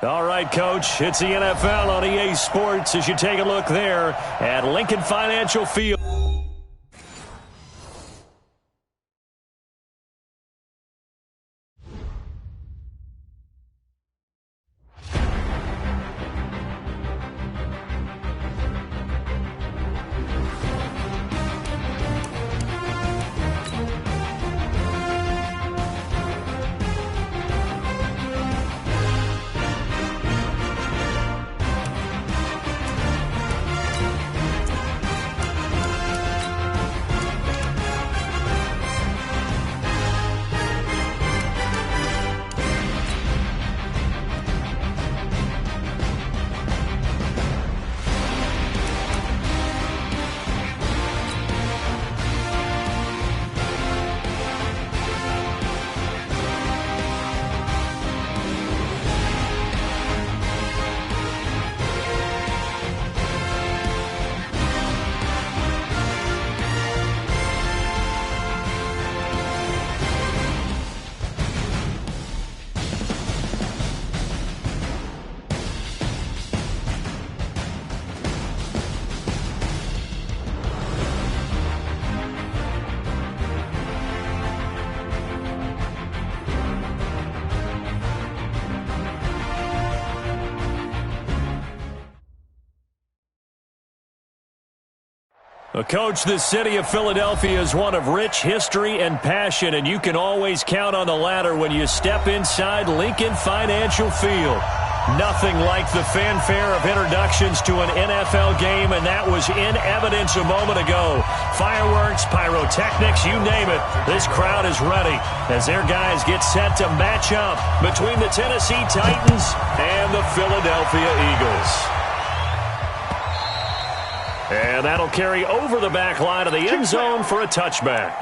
All right, Coach, it's the NFL on EA Sports as you take a look there at Lincoln Financial Field. Well, Coach, the city of Philadelphia is one of rich history and passion, and you can always count on the latter when you step inside Lincoln Financial Field. Nothing like the fanfare of introductions to an NFL game, and that was in evidence a moment ago. Fireworks, pyrotechnics, you name it. This crowd is ready as their guys get set to match up between the Tennessee Titans and the Philadelphia Eagles. And that'll carry over the back line of the end zone for a touchback.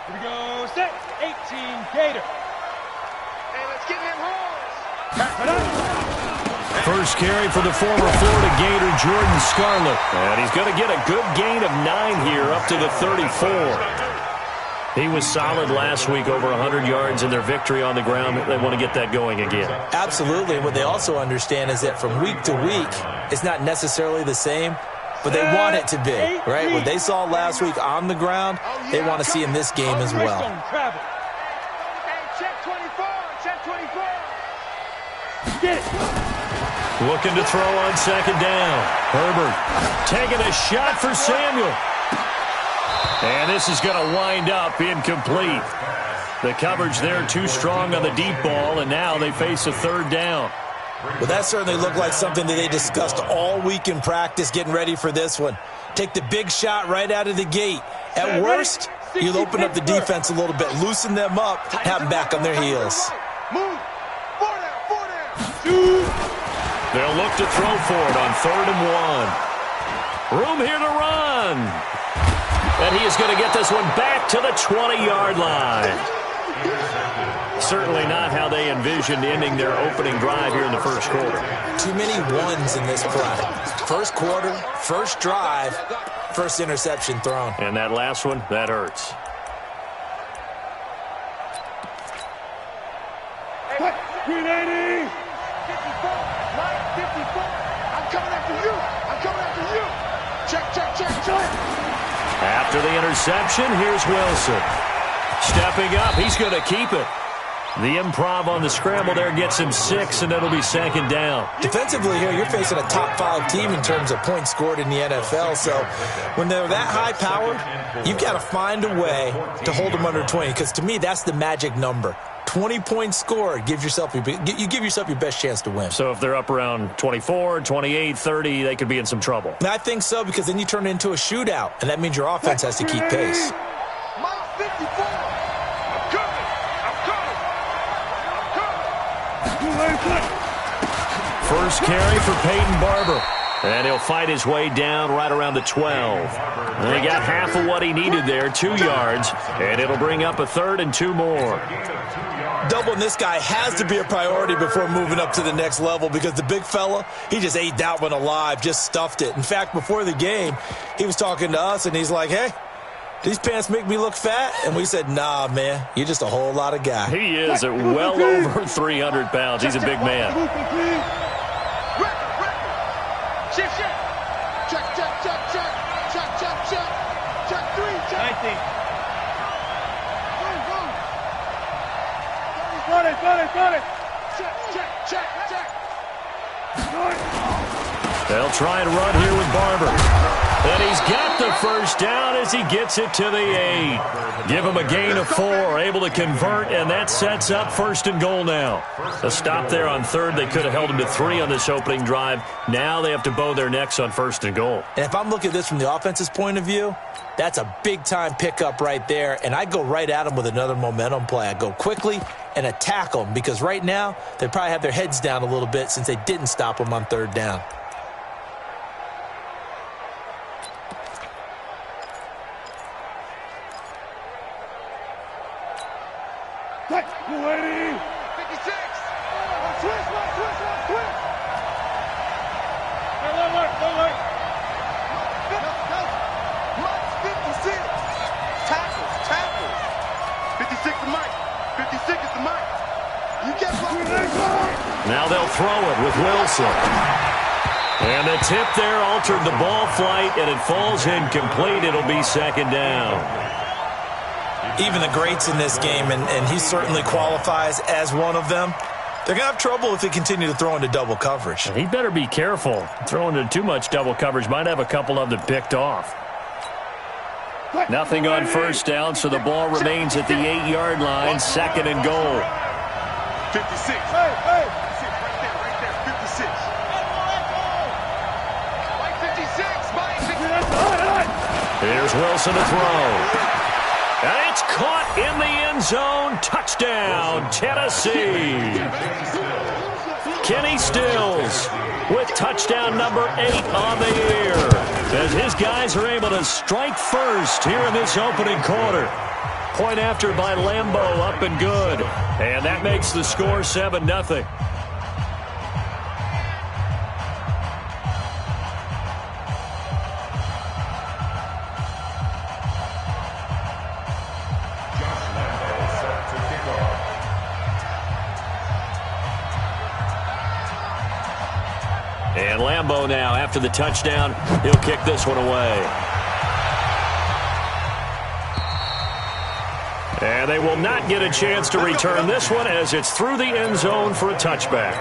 Here we go, set, 18, Gator. Hey, let's get him home. First carry for the former Florida Gator, Jordan Scarlett. And he's going to get a good gain of 9 here up to the 34. He was solid last week, over 100 yards in their victory on the ground. They want to get that going again. Absolutely. And what they also understand is that from week to week, it's not necessarily the same, but they want it to be, right? What they saw last week on the ground, they want to see in this game as well. Check 24, check 24. Looking to throw on second down. Herbert taking a shot for Samuel. And this is going to wind up incomplete. The coverage there too strong on the deep ball, and now they face a third down. Well, that certainly looked like something that they discussed all week in practice getting ready for this one. Take the big shot right out of the gate. At worst, you'll open up the defense a little bit, loosen them up, have them back on their heels. Move. 4 down. They'll look to throw for it on 3rd and 1. Room here to run. And he is going to get this one back to the 20-yard line. Certainly not how they envisioned ending their opening drive here in the first quarter. Too many ones in this play. First quarter, first drive, first interception thrown. And that last one, that hurts. Hey, 380. 54. Line 54. I'm coming after you. I'm coming after you. Check, check, check, check. After the interception, here's Wilson. Stepping up, he's going to keep it. The improv on the scramble there gets him 6, and it'll be second down. Defensively here, you're facing a top-5 team in terms of points scored in the NFL. So when they're that high-powered, you've got to find a way to hold them under 20, because to me, that's the magic number. 20 points scored, you give yourself your best chance to win. So if they're up around 24, 28, 30, they could be in some trouble. And I think so, because then you turn it into a shootout, and that means your offense has to keep pace. Mile 54. I'm coming. First carry for Peyton Barber. And he'll fight his way down right around the 12. And he got half of what he needed there, 2 yards, and it'll bring up a 3rd and 2 more. Doubling this guy has to be a priority before moving up to the next level because the big fella, he just ate that one alive, just stuffed it. In fact, before the game, he was talking to us, and he's like, hey, these pants make me look fat? And we said, nah, man, you're just a whole lot of guy. He is at well over 300 pounds. He's a big man. Check, check. Check, check, check, check. Check, check, check. Check 3, check. 19. Got it. Check, check, check, check. They'll try and run here with Barber. And he's got the first down as he gets it to the 8. Give him a gain of 4, able to convert, and that sets up 1st and goal now. A stop there on 3rd. They could have held him to 3 on this opening drive. Now they have to bow their necks on 1st and goal. And if I'm looking at this from the offense's point of view, that's a big-time pickup right there, and I go right at him with another momentum play. I go quickly and attack them because right now they probably have their heads down a little bit since they didn't stop them on 3rd down. Switch. 56. Switch. Don't work. 56. Tackles. 56 the mic. 56 is the mic. You get Now they'll throw it with Wilson. And the tip there altered the ball flight, and it falls incomplete. It'll be 2nd down. Even the greats in this game, and he certainly qualifies as one of them, they're going to have trouble if they continue to throw into double coverage. He better be careful. Throwing into too much double coverage might have a couple of them picked off. Nothing on 1st down, so the ball remains at the 8-yard line, 2nd and goal. 56. Hey. Right there. 56. Mike 56. Here's Wilson to throw. And it's caught in the end zone. Touchdown, Tennessee. Kenny Stills with touchdown number 8 on the year as his guys are able to strike first here in this opening quarter. Point after by Lambeau, up and good. And that makes the score 7-0. And Lambeau now, after the touchdown, he'll kick this one away. And they will not get a chance to return this one as it's through the end zone for a touchback.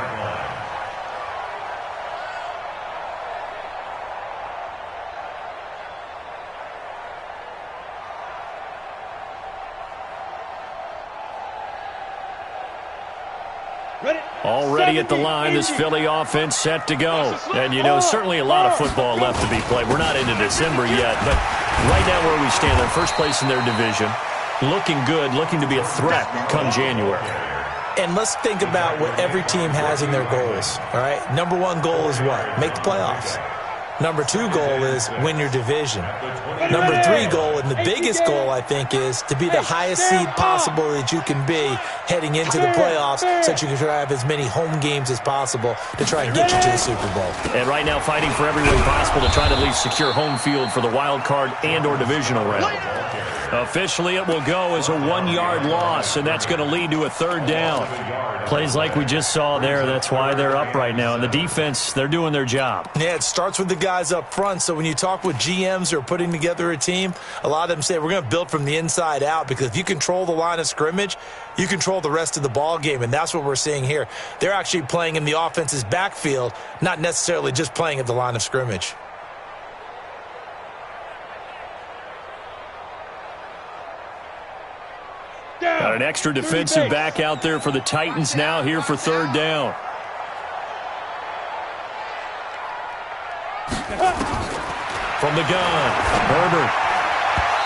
Already at the line, this Philly offense set to go. And, you know, certainly a lot of football left to be played. We're not into December yet, but right now where we stand, they're first place in their division. Looking good, looking to be a threat come January. And let's think about what every team has in their goals, all right? Number 1 goal is what? Make the playoffs. Number 2 goal is win your division. Number 3 goal, and the biggest goal, I think, is to be the highest seed possible that you can be heading into the playoffs so that you can try to have as many home games as possible to try and get you to the Super Bowl. And right now fighting for every way possible to try to at least secure home field for the wild card and or divisional round. Officially, it will go as a 1-yard loss, and that's going to lead to a 3rd down. Plays like we just saw there, that's why they're up right now. And the defense, they're doing their job. Yeah, it starts with the guys up front. So when you talk with GMs who are putting together a team, a lot of them say we're going to build from the inside out, because if you control the line of scrimmage, you control the rest of the ball game, and that's what we're seeing here. They're actually playing in the offense's backfield, not necessarily just playing at the line of scrimmage. Got an extra defensive back out there for the Titans now here for 3rd down. From the gun, Herbert.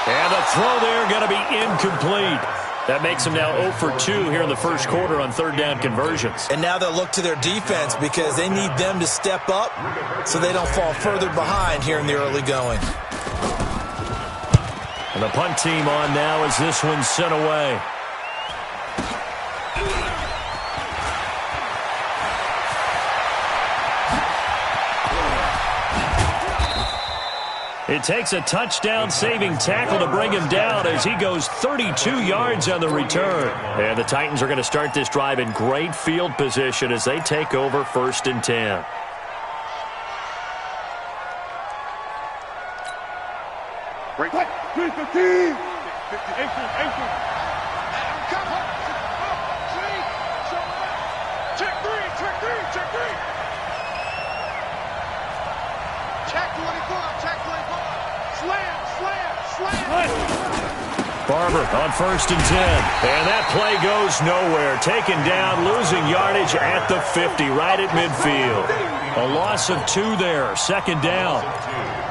And the throw there going to be incomplete. That makes them now 0 for 2 here in the first quarter on third down conversions. And now they'll look to their defense because they need them to step up so they don't fall further behind here in the early going. And the punt team on now as this one's sent away. It takes a touchdown-saving tackle to bring him down as he goes 32 yards on the return. And the Titans are going to start this drive in great field position as they take over 1st and 10. Break. 3-15. 18. Check three. Check 24. Slam. Barber on 1st and 10. And that play goes nowhere. Taken down, losing yardage at the 50, right at midfield. A loss of 2 there, 2nd down.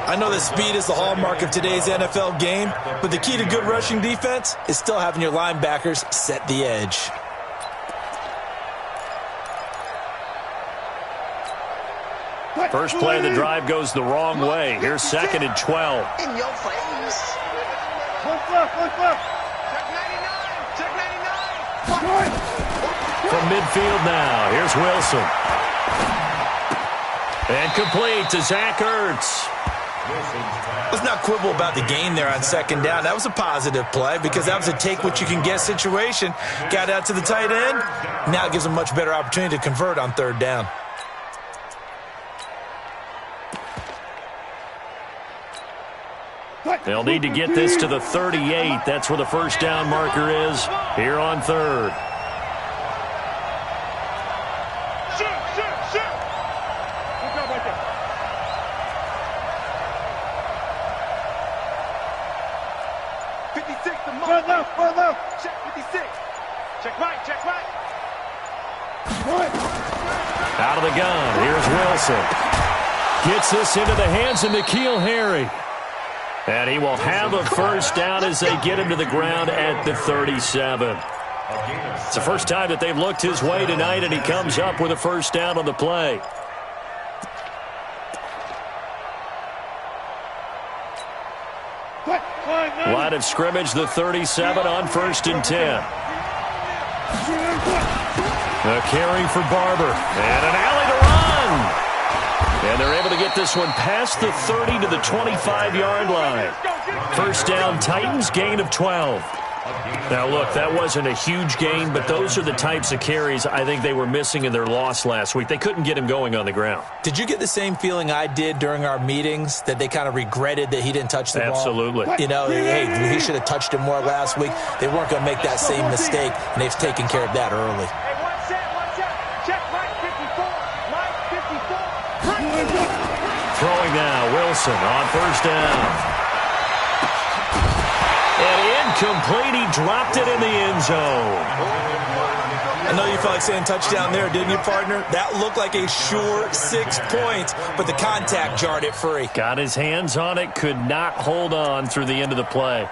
I know that speed is the hallmark of today's NFL game, but the key to good rushing defense is still having your linebackers set the edge. First play of the drive goes the wrong way. Here's 2nd and 12. In your face. Look left. Check 99. From midfield now, here's Wilson. And complete to Zach Ertz. Let's not quibble about the gain there on 2nd down. That was a positive play because that was a take-what-you-can-get situation. Got out to the tight end. Now it gives them a much better opportunity to convert on 3rd down. They'll need to get this to the 38. That's where the first down marker is here on 3rd. Shoot. Look out right there. 56, the mark. Front left. Check 56. Check right. Out of the gun. Here's Wilson. Gets this into the hands of N'Keal Harry. And he will have a first down as they get him to the ground at the 37. It's the first time that they've looked his way tonight, and he comes up with a first down on the play. Line of scrimmage, the 37 on 1st and 10. A carry for Barber. And an alley to run. And they're able to get this one past the 30 to the 25-yard line. First down, Titans, gain of 12. Now, look, that wasn't a huge gain, but those are the types of carries I think they were missing in their loss last week. They couldn't get him going on the ground. Did you get the same feeling I did during our meetings, that they kind of regretted that he didn't touch the ball? Absolutely. You know, hey, he should have touched it more last week. They weren't going to make that same mistake, and they've taken care of that early. Throwing now, Wilson on first down. And incomplete, he dropped it in the end zone. I know you felt like saying touchdown there, didn't you, partner? That looked like a sure 6 points, but the contact jarred it free. Got his hands on it, could not hold on through the end of the play.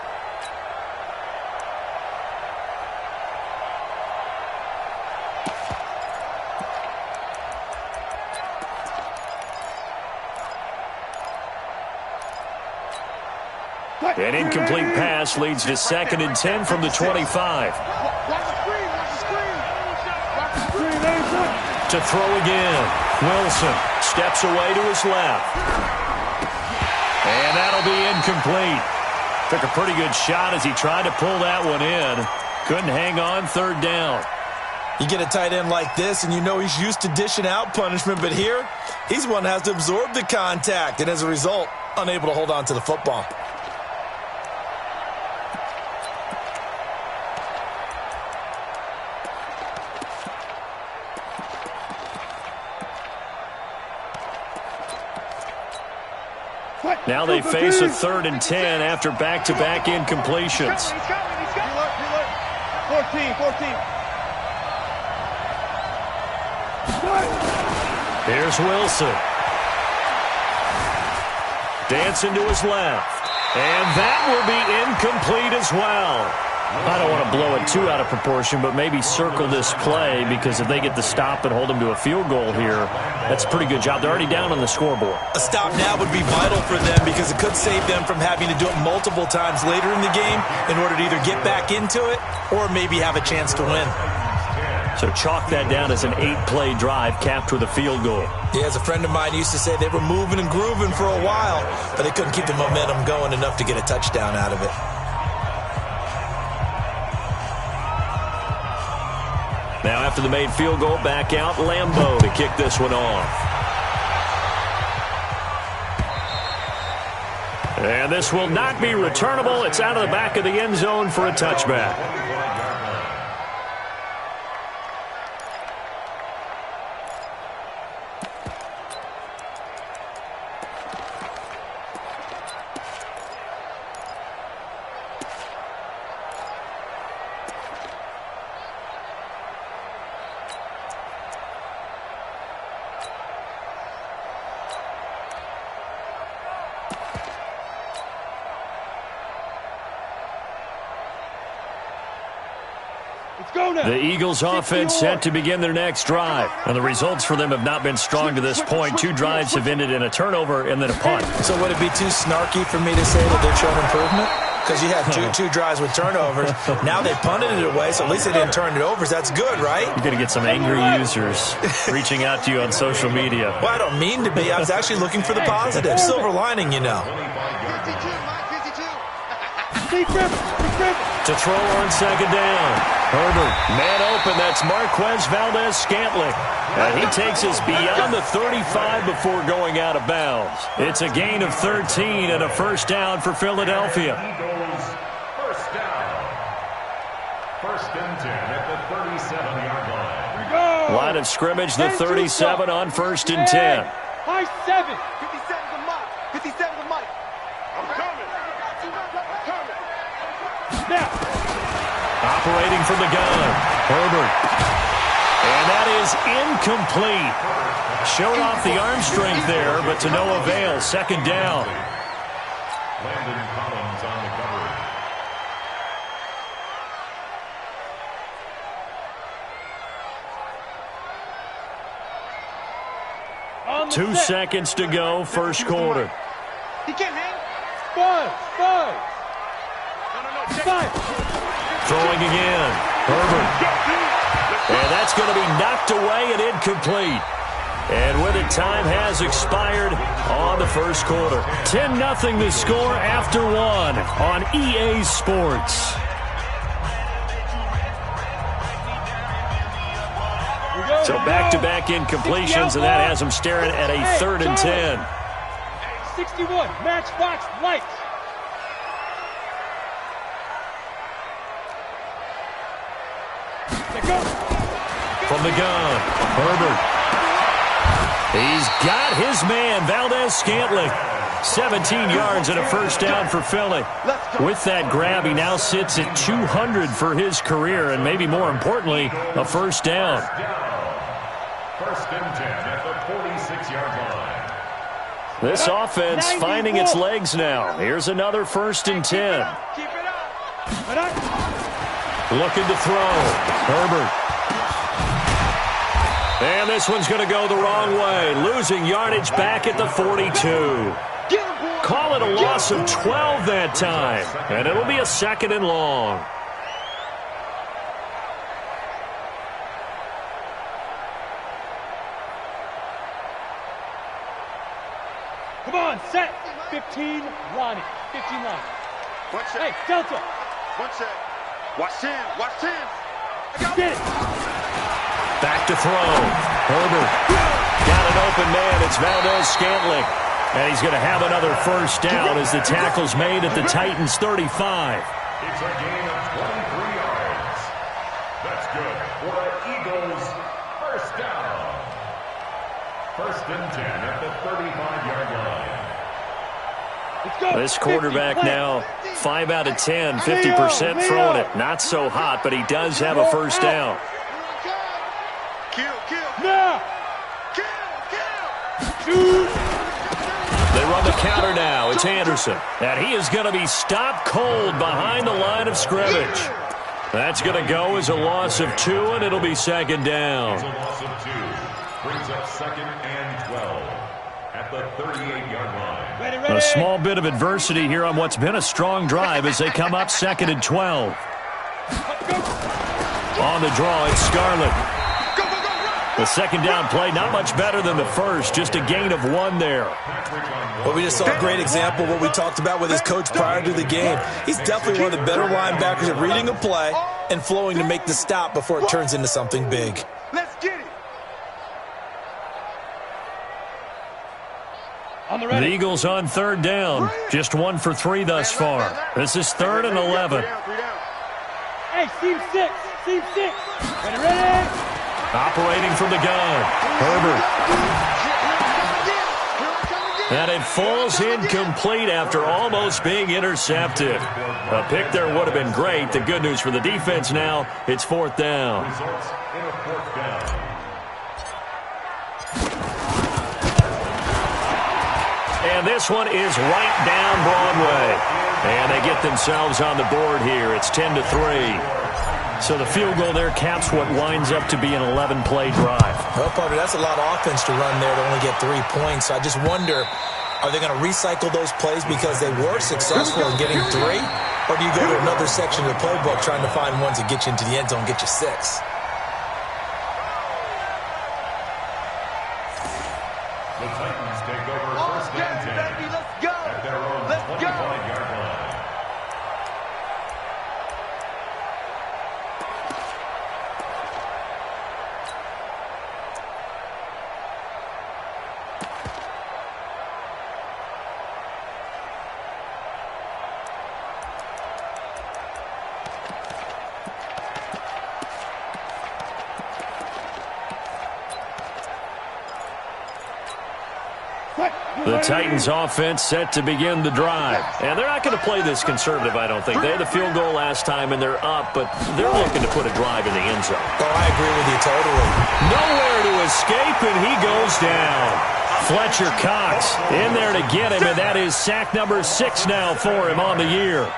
An incomplete pass leads to 2nd and 10 from the 25. To throw again. Wilson steps away to his left. And that'll be incomplete. Took a pretty good shot as he tried to pull that one in. Couldn't hang on 3rd down. You get a tight end like this, and you know he's used to dishing out punishment, but here, he's one that has to absorb the contact, and as a result, unable to hold on to the football. Now they face a 3rd and 10 after back-to-back incompletions. 14. Here's Wilson. Dancing to his left. And that will be incomplete as well. I don't want to blow it too out of proportion, but maybe circle this play, because if they get the stop and hold them to a field goal here, that's a pretty good job. They're already down on the scoreboard. A stop now would be vital for them, because it could save them from having to do it multiple times later in the game in order to either get back into it or maybe have a chance to win. So chalk that down as an 8-play drive capped with a field goal. Yeah, as a friend of mine used to say, they were moving and grooving for a while, but they couldn't keep the momentum going enough to get a touchdown out of it. Now after the made field goal, back out Lambeau to kick this one off. And this will not be returnable. It's out of the back of the end zone for a touchback. The Eagles offense set to begin their next drive. And the results for them have not been strong to this point. 2 drives have ended in a turnover and then a punt. So would it be too snarky for me to say that they've shown improvement? Because you had two drives with turnovers. Now they punted it away, so at least they didn't turn it over. That's good, right? You're going to get some angry users reaching out to you on social media. Well, I don't mean to be. I was actually looking for the positive. Silver lining, you know. To throw on second down. Herbert, man open. That's Marquez Valdez-Scantling. And he takes us beyond the 35 before going out of bounds. It's a gain of 13 and a first down for Philadelphia. First down. First and 10 at the 37-yard line. Line of scrimmage, the 37 on first and 10. High 7. 57 to Mike. 57 to Mike. I'm coming. Now. Operating from the gun, Herbert. And that is incomplete. Showed off the arm strength there, but to no avail. Second down. Landon Collins on the coverage. 2 seconds to go, first quarter. He can't hang. Spud. No. Throwing again. Herbert. And that's going to be knocked away and incomplete. And with it, time has expired on the first quarter. 10-0 the score after 1 on EA Sports. So back-to-back incompletions, and that has them staring at a 3rd and 10. 61, matchbox lights. From the gun, Herbert. He's got his man, Valdez-Scantling. 17 yards and a first down for Philly. With that grab, he now sits at 200 for his career, and maybe more importantly, a first down. First and 10 at the 46-yard line. This offense finding its legs now. Here's another first and 10. Keep it up. Looking to throw. Herbert. And this one's going to go the wrong way. Losing yardage back at the 42. Call it a loss of 12 that time. And it'll be a 2nd and long. Come on, set. 15, Ronnie. 15 line. One check. Hey, Delta. One check. Watch 10. Watch 10. Get it. Back to throw. Herbert. Got an open man. It's Valdez-Scantling. And he's going to have another first down as the tackle's made at the Titans' 35. It's a gain of 23 yards. That's good for an Eagles first down. First and 10 at the 35-yard line. This quarterback now 5 out of 10, 50% throwing it. Not so hot, but he does have a first down. Kill. Now. Kill. The They run the counter now. It's Anderson. And he is going to be stopped cold behind the line of scrimmage. That's going to go as a loss of 2, and it'll be second down. It's a loss of 2. Brings up 2nd and 12 at the 38-yard line. A small bit of adversity here on what's been a strong drive as they come up 2nd and 12. On the draw, it's Scarlett. The second down play, not much better than the first, just a gain of 1 there. Well, we just saw a great example of what we talked about with his coach prior to the game. He's definitely one of the better linebackers at reading a play and flowing to make the stop before it turns into something big. Let's get it. The Eagles on 3rd down. Just 1 for 3 thus far. This is 3rd and 11. Hey, seam 6. Seam 6. Ready? Operating from the gun. Herbert. And it falls incomplete after almost being intercepted. A pick there would have been great. The good news for the defense now, it's 4th down. Results in a 4th down. And this one is right down Broadway. And they get themselves on the board here. It's 10-3. So the field goal there caps what winds up to be an 11-play drive. Well, Parker, that's a lot of offense to run there to only get 3 points. I just wonder, are they going to recycle those plays because they were successful in getting 3? Or do you go to another section of the playbook trying to find ones that get you into the end zone, get you 6? The Titans take over 1st and 10 Let's go. at their own 25-yard line. The Titans offense set to begin the drive. And they're not going to play this conservative, I don't think. They had the field goal last time, and they're up, but they're looking to put a drive in the end zone. Oh, I agree with you totally. Nowhere to escape, and he goes down. Fletcher Cox in there to get him, and that is sack number 6 now for him on the year.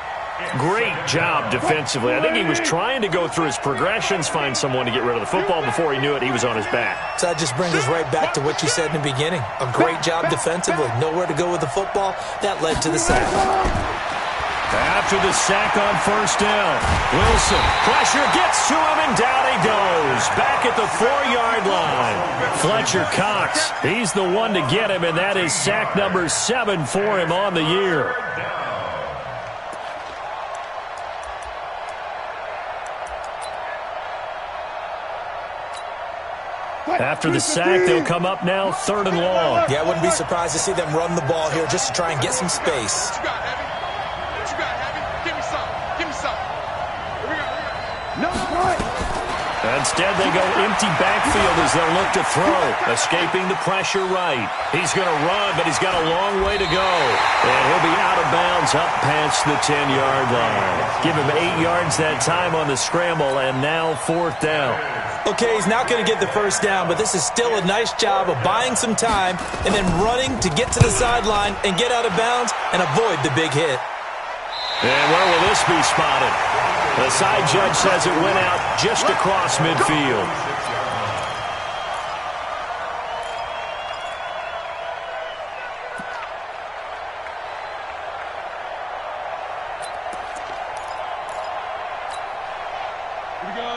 Great job defensively. I think he was trying to go through his progressions, find someone to get rid of the football. Before he knew it, he was on his back. So that just brings us right back to what you said in the beginning. A great job defensively. Nowhere to go with the football. That led to the sack. After the sack on 1st down, Wilson, pressure gets to him, and down he goes. Back at the 4-yard line. Fletcher Cox, he's the one to get him, and that is sack number 7 for him on the year. After the sack, they'll come up now 3rd and long. Yeah, I wouldn't be surprised to see them run the ball here just to try and get some space. What you got, Heavy? What you got, Heavy? Give me some. Give me some. Here we go. No point. Instead, they go empty backfield as they'll look to throw. Escaping the pressure right. He's going to run, but he's got a long way to go. And he'll be out of bounds up past the 10-yard line. Give him 8 yards that time on the scramble, and now 4th down. Okay, he's not going to get the 1st down, but this is still a nice job of buying some time and then running to get to the sideline and get out of bounds and avoid the big hit. And where will this be spotted? The side judge says it went out just across midfield.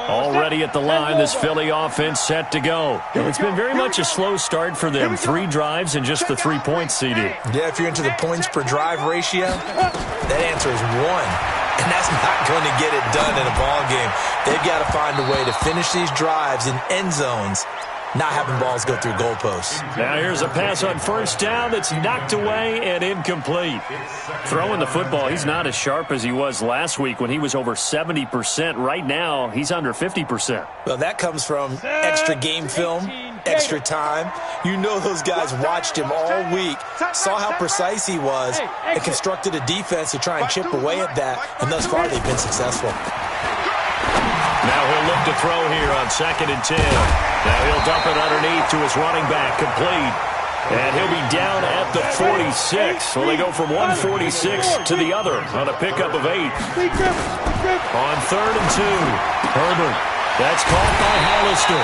Already at the line, this Philly offense set to go. It's been very much a slow start for them. 3 drives and just the 3 points, CD. Yeah, if you're into the points per drive ratio, that answer is 1. And that's not going to get it done in a ball game. They've got to find a way to finish these drives in end zones, not having balls go through goalposts. Now here's a pass on 1st down that's knocked away and incomplete. Throwing the football, he's not as sharp as he was last week when he was over 70%. Right now, he's under 50%. Well, that comes from extra game film, extra time. You know those guys watched him all week, saw how precise he was, and constructed a defense to try and chip away at that, and thus far they've been successful. Now he'll look to throw here on 2nd and 10. Now he'll dump it underneath to his running back, complete. And he'll be down at the 46. So they go from 146 to the other on a pickup of 8. On 3rd and 2. Herbert. That's caught by Hollister.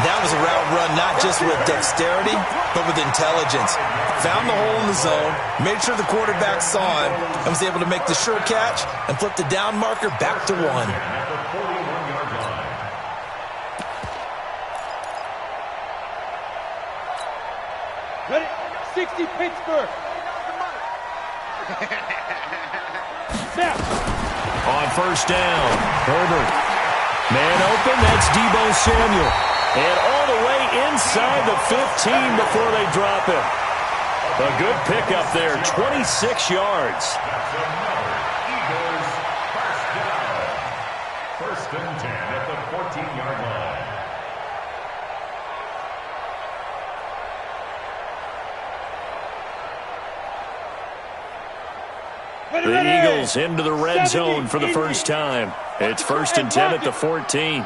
That was a route run not just with dexterity, but with intelligence. Found the hole in the zone, made sure the quarterback saw him, and was able to make the sure catch and flip the down marker back to 1. Ready? 60 Pittsburgh. Snap. On 1st down, Herbert. Man open, that's Deebo Samuel. And all the way inside the 15 before they drop it. A good pickup there, 26 yards. That's another Eagles first down. 1st and 10 at the 14-yard line. The Eagles into the red zone for the first time. It's 1st and 10 at the 14.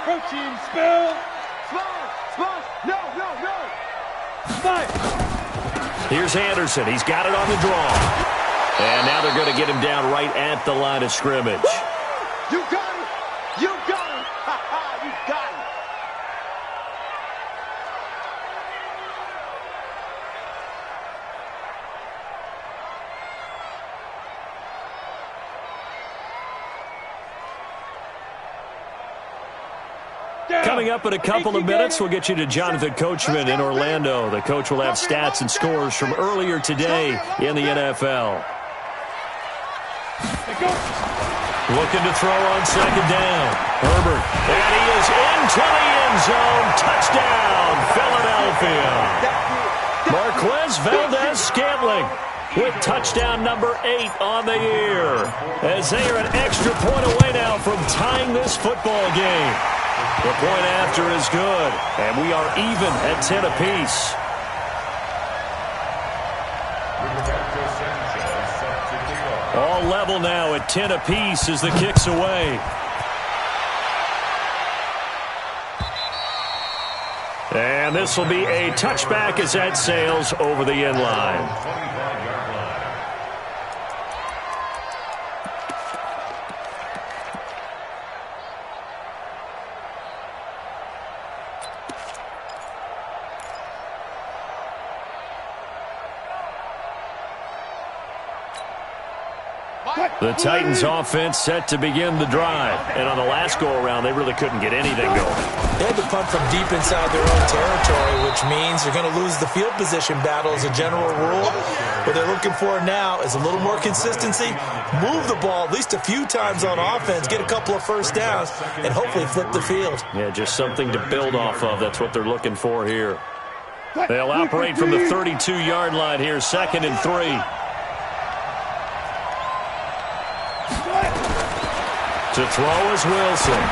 Protein spill. No. Five. Here's Anderson. He's got it on the draw. And now they're going to get him down right at the line of scrimmage. You got it. You got it. You got it. Coming up in a couple of minutes, we'll get you to Jonathan Coachman in Orlando. The coach will have stats and scores from earlier today in the NFL. Looking to throw on 2nd down. Herbert. And he is into the end zone. Touchdown, Philadelphia. Marquez Valdez-Scantling with touchdown number 8 on the year. As they are an extra point away now from tying this football game. The point after is good, and we are even at 10 apiece. All level now at 10 apiece as the kick's away. And this will be a touchback as that sails over the end line. The Titans offense set to begin the drive. And on the last go-around, they really couldn't get anything going. They had to punt from deep inside their own territory, which means they're going to lose the field position battle as a general rule. What they're looking for now is a little more consistency, move the ball at least a few times on offense, get a couple of first downs, and hopefully flip the field. Yeah, just something to build off of. That's what they're looking for here. They'll operate from the 32-yard line here, 2nd and 3. To throw is Wilson.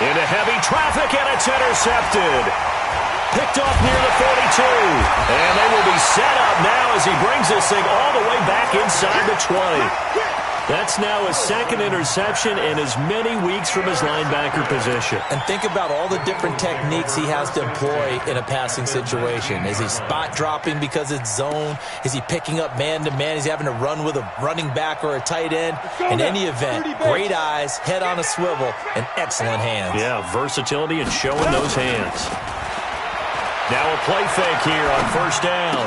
Into heavy traffic, and it's intercepted. Picked off near the 42. And they will be set up now as he brings this thing all the way back inside the 20. That's now his 2nd interception in as many weeks from his linebacker position. And think about all the different techniques he has to employ in a passing situation. Is he spot dropping because it's zone? Is he picking up man-to-man? Is he having to run with a running back or a tight end? In any event, great eyes, head on a swivel, and excellent hands. Yeah, versatility and showing those hands. Now a play fake here on 1st down.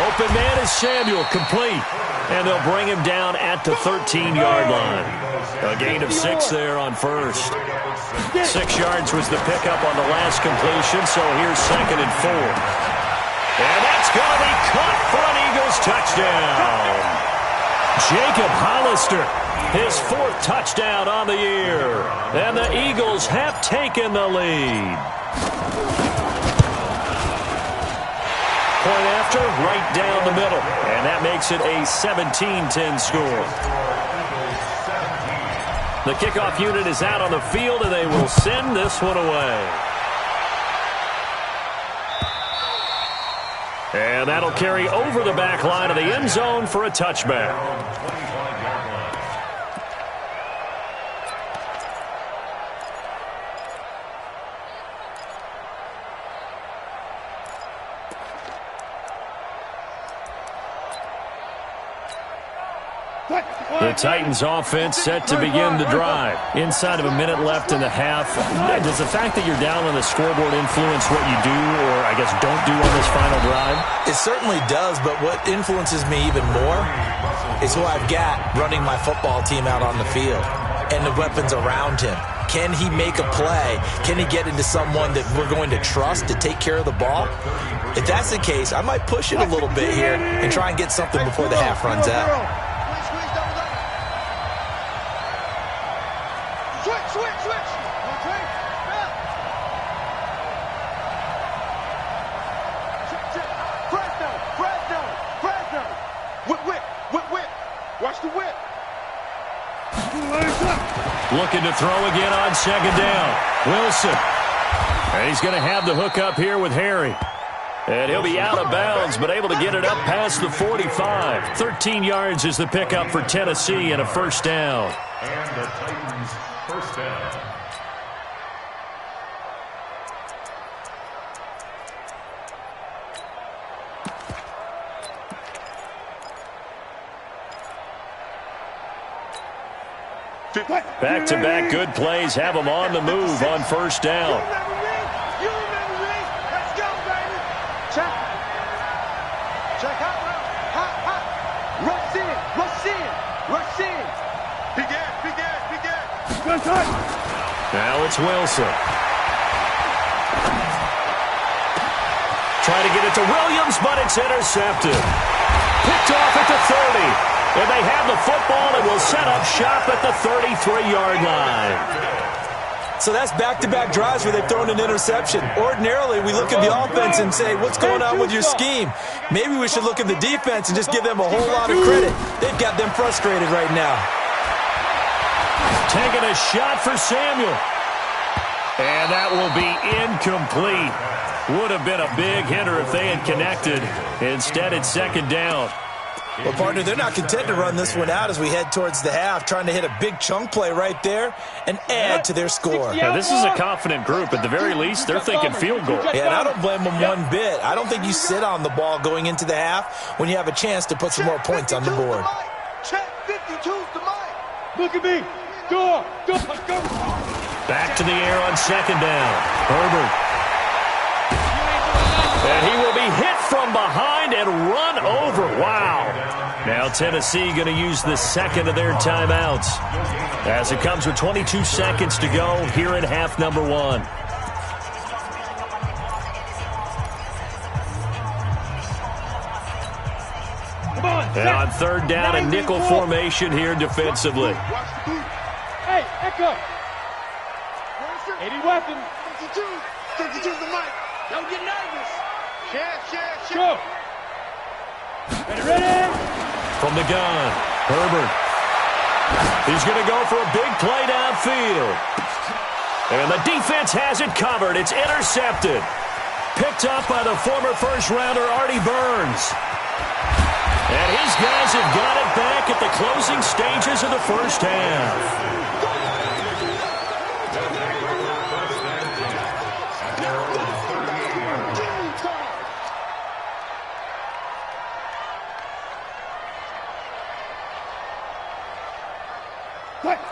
Open man is Samuel, complete. And they'll bring him down at the 13-yard line. A gain of 6 there on 1st. 6 yards was the pickup on the last completion, so here's 2nd and 4. And that's going to be caught for an Eagles touchdown. Jacob Hollister, his 4th touchdown on the year. And the Eagles have taken the lead. Point after, right down the middle. And that makes it a 17-10 score. The kickoff unit is out on the field, and they will send this one away. And that'll carry over the back line of the end zone for a touchback. The Titans offense set to begin the drive. Inside of a minute left in the half. Does the fact that you're down on the scoreboard influence what you do or, I guess, don't do on this final drive? It certainly does, but what influences me even more is who I've got running my football team out on the field and the weapons around him. Can he make a play? Can he get into someone that we're going to trust to take care of the ball? If that's the case, I might push it a little bit here and try and get something before the half runs out. Switch. Fresno. Whip. Watch the whip. Looking to throw again on second down. Wilson. And he's going to have the hook up here with Harry. And he'll be out of bounds, but able to get it up past the 45. 13 yards is the pickup for Tennessee and a first down. And the Titans first down. Back-to-back good plays have them on the move on first down. You remember me? Let's go, baby. Check. Hot. Rush in. Big gas. Now it's Wilson. Trying to get it to Williams, but it's intercepted. Picked off at the 30. And they have the football and will set up shop at the 33-yard line. So that's back-to-back drives where they've thrown an interception. Ordinarily, we look at the offense and say, what's going on with your scheme? Maybe we should look at the defense and just give them a whole lot of credit. They've got them frustrated right now. Taking a shot for Samuel. And that will be incomplete. Would have been a big hitter if they had connected. Instead, it's second down. Well, partner, they're not content to run this one out as we head towards the half, trying to hit a big chunk play right there and add to their score. Now, this is a confident group. At the very least, they're thinking field goal. Yeah, and I don't blame them one bit. I don't think you sit on the ball going into the half when you have a chance to put some more points on the board. Check 52's the mic. Look at me. Go. Back to the air on second down. Herbert. And he will be hit from behind and run over. Wow. Now Tennessee going to use the second of their timeouts as it comes with 22 seconds to go here in half number one. And on third down, a nickel formation here defensively. Hey, Echo. 80 weapons. 52's the mic. Don't get nervous. Share. Go. Ready? From the gun, Herbert. He's going to go for a big play downfield. And the defense has it covered. It's intercepted. Picked up by the former first-rounder Artie Burns. And his guys have got it back at the closing stages of the first half.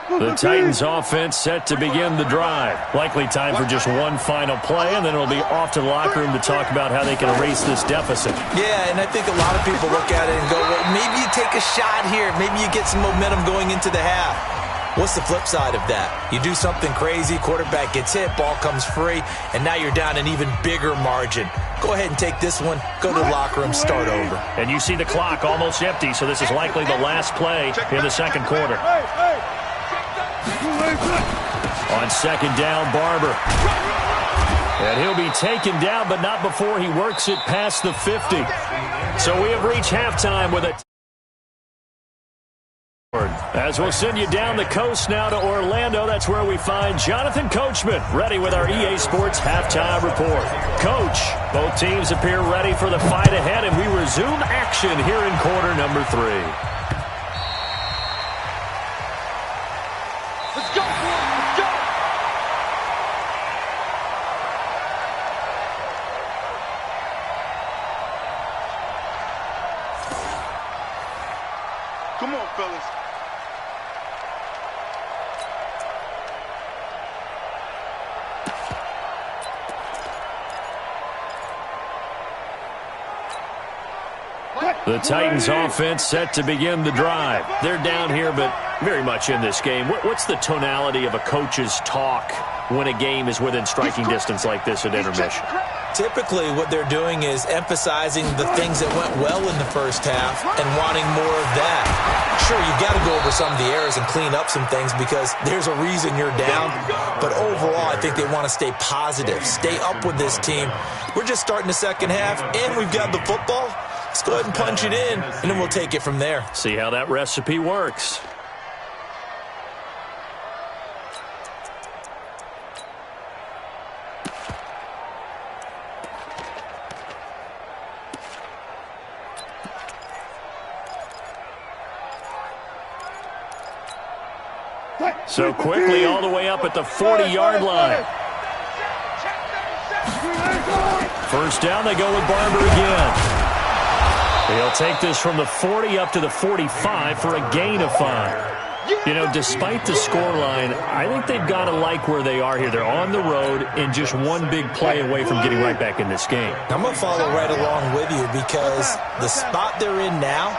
The Titans offense set to begin the drive. Likely time for just one final play, and then it'll be off to the locker room to talk about how they can erase this deficit. Yeah, and I think a lot of people look at it and go, well, maybe you take a shot here. Maybe you get some momentum going into the half. What's the flip side of that? You do something crazy, quarterback gets hit, ball comes free, and now you're down an even bigger margin. Go ahead and take this one, go to the locker room, start over. And you see the clock almost empty, so this is likely the last play in the second quarter. On second down, Barber. And he'll be taken down, but not before he works it past the 50. So we have reached halftime with it. As we'll send you down the coast now to Orlando, that's where we find Jonathan Coachman, ready with our EA Sports Halftime Report. Coach, both teams appear ready for the fight ahead, and we resume action here in quarter number 3. Let's go, boys. Let's go. Come on, fellas. The Titans offense set to begin the drive. They're down here, but very much in this game. What's the tonality of a coach's talk when a game is within striking distance like this at intermission? Typically, what they're doing is emphasizing the things that went well in the first half and wanting more of that. Sure, you've got to go over some of the errors and clean up some things because there's a reason you're down. But overall, I think they want to stay positive, stay up with this team. We're just starting the second half, and we've got the football. Let's go ahead and punch it in, and then we'll take it from there. See how that recipe works. So quickly all the way up at the 40-yard line. First down, they go with Barber again. He'll take this from the 40 up to the 45 for a gain of 5. You know, despite the scoreline, I think they've got to like where they are here. They're on the road and just one big play away from getting right back in this game. I'm going to follow right along with you because the spot they're in now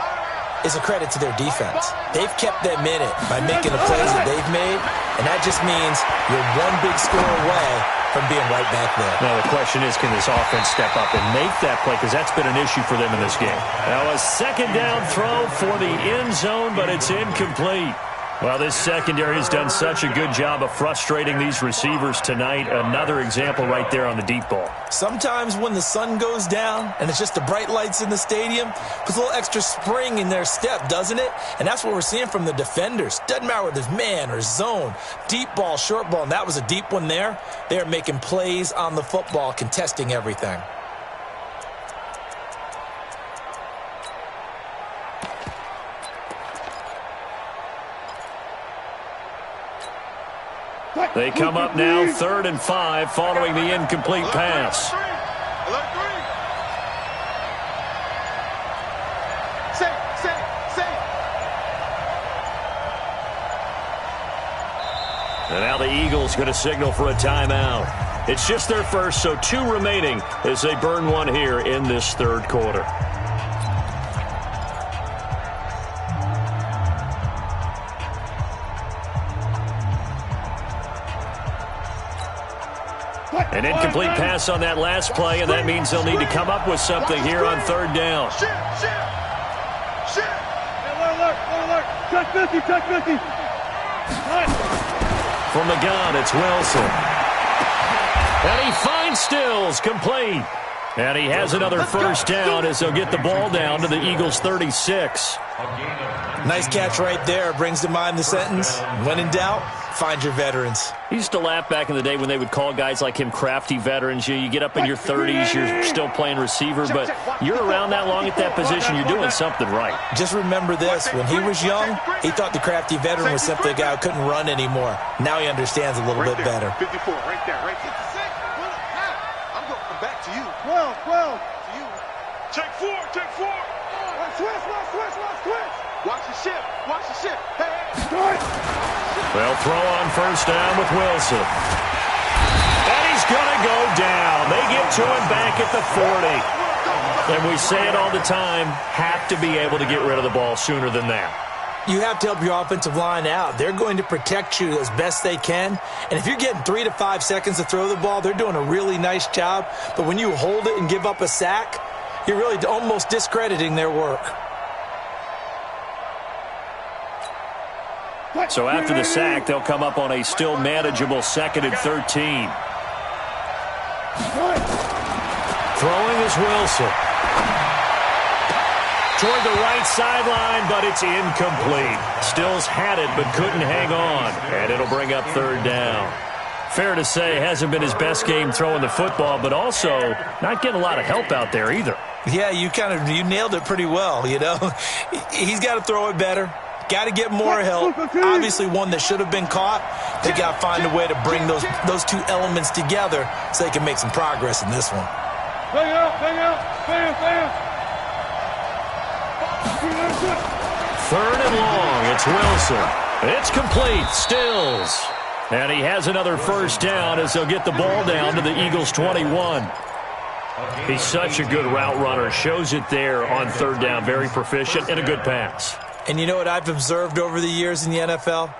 is a credit to their defense. They've kept them in it by making the plays that they've made, and that just means you're one big score away from being right back there. Now, the question is, can this offense step up and make that play? Because that's been an issue for them in this game. Now, a second down throw for the end zone, but it's incomplete. Well, this secondary has done such a good job of frustrating these receivers tonight. Another example right there on the deep ball. Sometimes when the sun goes down and it's just the bright lights in the stadium, puts a little extra spring in their step, doesn't it? And that's what we're seeing from the defenders. Doesn't matter whether it's man or zone, deep ball, short ball, and that was a deep one there. They're making plays on the football, contesting everything. They come up now 3rd and 5 following the incomplete pass. And now the Eagles going to signal for a timeout. It's just their first, so 2 remaining as they burn one here in this 3rd quarter. An incomplete pass on that last play, and that means they'll need to come up with something here on 3rd down. From the gun, it's Wilson. And he finds Stills, complete. And he has another first down as they'll get the ball down to the Eagles' 36. Nice catch right there. Brings to mind the sentence, when in doubt, find your veterans. He used to laugh back in the day when they would call guys like him crafty veterans. You get up in your 30s, you're still playing receiver, but you're around that long at that position, you're doing something right. Just remember this. When he was young, he thought the crafty veteran was simply a guy who couldn't run anymore. Now he understands a little bit better. 54, right there, right there. I'm going back to you. 12. To you. Check 4. Switch. Watch the ship. Hey. They'll throw on first down with Wilson. And he's going to go down. They get to him back at the 40. And we say it all the time, have to be able to get rid of the ball sooner than that. You have to help your offensive line out. They're going to protect you as best they can. And if you're getting 3 to 5 seconds to throw the ball, they're doing a really nice job. But when you hold it and give up a sack, you're really almost discrediting their work. So after the sack, they'll come up on a still manageable 2nd and 13. Throwing is Wilson. Toward the right sideline, but it's incomplete. Stills had it, but couldn't hang on. And it'll bring up 3rd down. Fair to say, hasn't been his best game throwing the football, but also not getting a lot of help out there either. Yeah, you nailed it pretty well, you know. He's got to throw it better. Got to get more help. Obviously one that should have been caught. They got to find a way to bring those 2 elements together so they can make some progress in this one. Bang out. 3rd and long. It's Wilson. It's complete. Stills. And he has another first down as they'll get the ball down to the Eagles' 21. He's such a good route runner. Shows it there on third down. Very proficient and a good pass. And you know what I've observed over the years in the NFL?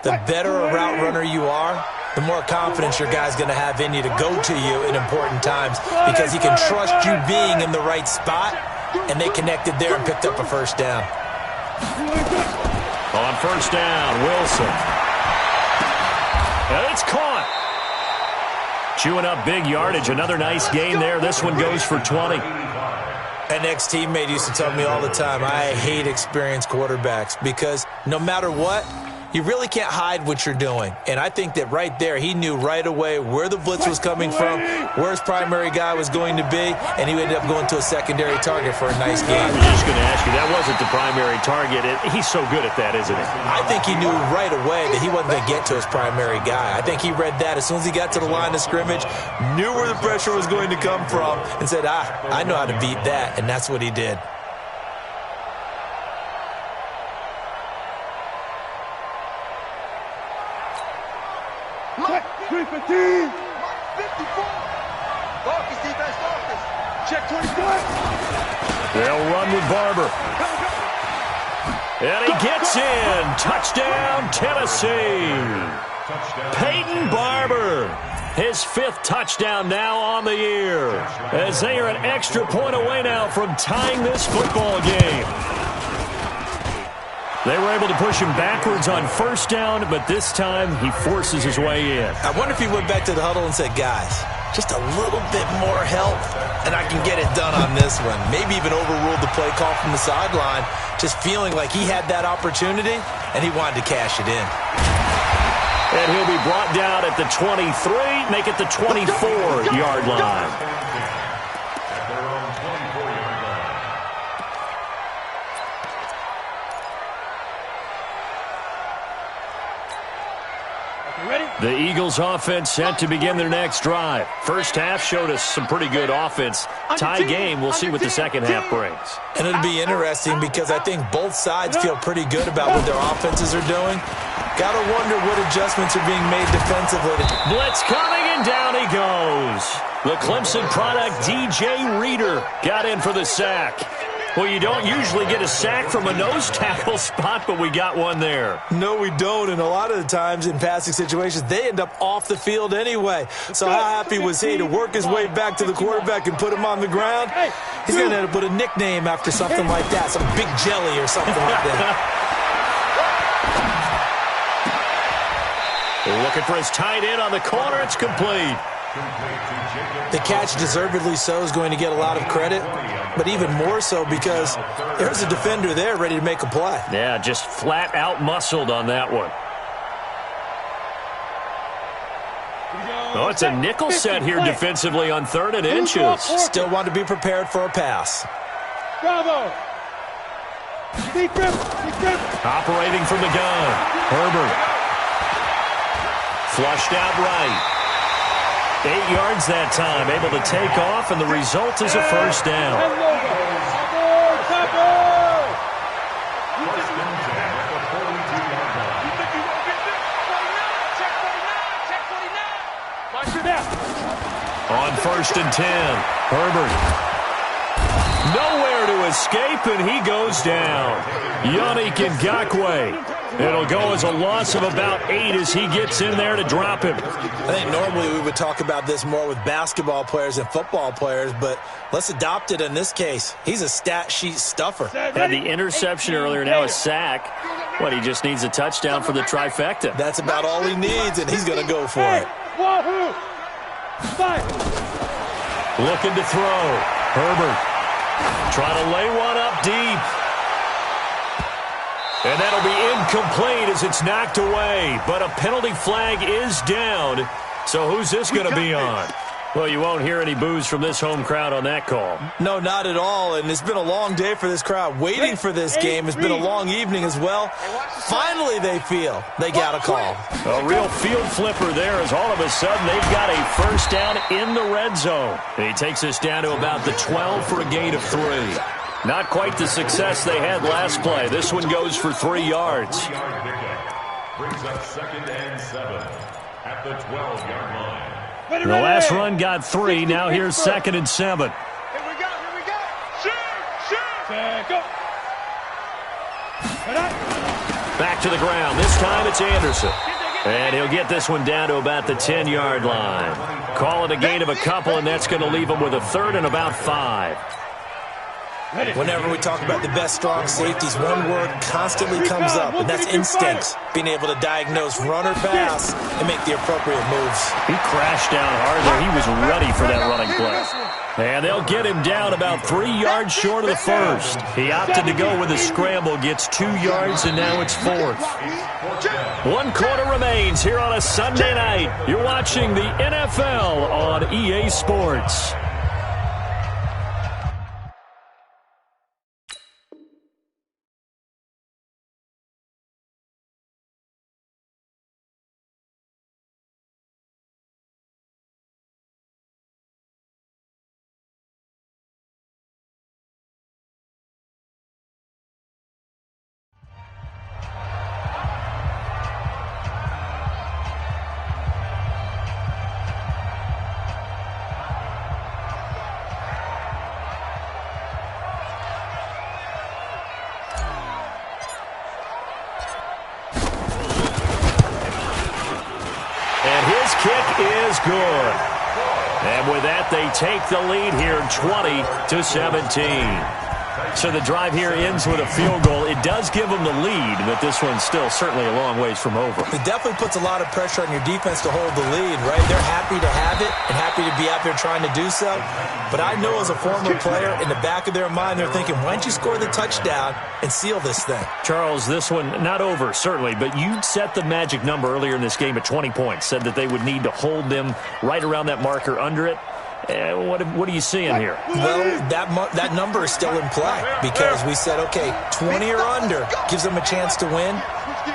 The better a route runner you are, the more confidence your guy's going to have in you to go to you in important times because he can trust you being in the right spot, and they connected there and picked up a first down. On first down, Wilson. And it's caught. Chewing up big yardage. Another nice gain there. This one goes for 20. An ex-teammate used to tell me all the time, I hate experienced quarterbacks because no matter what, you really can't hide what you're doing. And I think that right there, he knew right away where the blitz was coming from, where his primary guy was going to be, and he ended up going to a secondary target for a nice game. I was just going to ask you, that wasn't the primary target. He's so good at that, isn't he? I think he knew right away that he wasn't going to get to his primary guy. I think he read that as soon as he got to the line of scrimmage, knew where the pressure was going to come from, and said, I know how to beat that, and that's what he did. Check 315. 54. Darkest defense, darkest. Check 24. They'll run with Barber. And he gets in. Touchdown, Tennessee. Peyton Barber. His 5th touchdown now on the year. As they are an extra point away now from tying this football game. They were able to push him backwards on first down, but this time he forces his way in. I wonder if he went back to the huddle and said, guys, just a little bit more help, and I can get it done on this one. Maybe even overruled the play call from the sideline, just feeling like he had that opportunity, and he wanted to cash it in. And he'll be brought down at the 23, make it the 24-yard line. The Eagles offense set to begin their next drive. First half showed us some pretty good offense. Tie game, we'll see what the second half brings. And it'll be interesting because I think both sides feel pretty good about what their offenses are doing. Got to wonder what adjustments are being made defensively. Blitz coming, and down he goes. The Clemson product, DJ Reader, got in for the sack. Well, you don't usually get a sack from a nose tackle spot, but we got one there. No, we don't, and a lot of the times in passing situations, they end up off the field anyway. So how happy was he to work his way back to the quarterback and put him on the ground? He's going to end up with a nickname after something like that, some Big Jelly or something like that. Looking for his tight end on the corner. It's complete. The catch, deservedly so, is going to get a lot of credit, but even more so because there's a defender there ready to make a play. Yeah, just flat out muscled on that one. Oh, it's a nickel set here defensively on 3rd and inches. Still want to be prepared for a pass. Bravo. Deep grip. Operating from the gun. Herbert. Flushed out right. 8 yards that time, able to take off, and the result is a first down. On 1st and 10, Herbert. Nowhere to escape, and he goes down. Yannick Ngakoue. It'll go as a loss of about 8 as he gets in there to drop him. I think normally we would talk about this more with basketball players and football players, but let's adopt it in this case. He's a stat sheet stuffer. Had the interception earlier, now a sack. What, he just needs a touchdown for the trifecta. That's about all he needs, and he's going to go for it. Wahoo! Fight! Looking to throw. Herbert trying to lay one up deep. And that'll be incomplete as it's knocked away. But a penalty flag is down. So who's this going to be on? Well, you won't hear any boos from this home crowd on that call. No, not at all. And it's been a long day for this crowd. Waiting for this game. It's been a long evening as well. Finally, they feel they got a call. A real field flipper there as all of a sudden they've got a first down in the red zone. And he takes us down to about the 12 for a gain of 3. Not quite the success they had last play. This one goes for 3 yards. Brings up 2nd and 7 at the 12-yard line. The last run got 3. Now here's 2nd and 7. Here we go. Shoot. Go. Back to the ground. This time it's Anderson. And he'll get this one down to about the 10-yard line. Call it a gain of a couple, and that's going to leave him with a 3rd and about 5. Whenever we talk about the best strong safeties, one word constantly comes up, and that's instincts. Being able to diagnose run or pass and make the appropriate moves. He crashed down hard there. He was ready for that running play. And they'll get him down about 3 yards short of the 1st. He opted to go with a scramble, gets 2 yards, and now it's 4th. 1 quarter remains here on a Sunday night. You're watching the NFL on EA Sports. Kick is good. And with that, they take the lead here 20-17. So the drive here ends with a field goal. It does give them the lead, but this one's still certainly a long ways from over. It definitely puts a lot of pressure on your defense to hold the lead, right? They're happy to have it and happy to be out there trying to do so. But I know as a former player, in the back of their mind, they're thinking, why don't you score the touchdown and seal this thing? Charles, this one not over, certainly, but you set the magic number earlier in this game at 20 points, said that they would need to hold them right around that marker under it. What are you seeing here? Well, that number is still in play because we said, okay, 20 or under gives them a chance to win.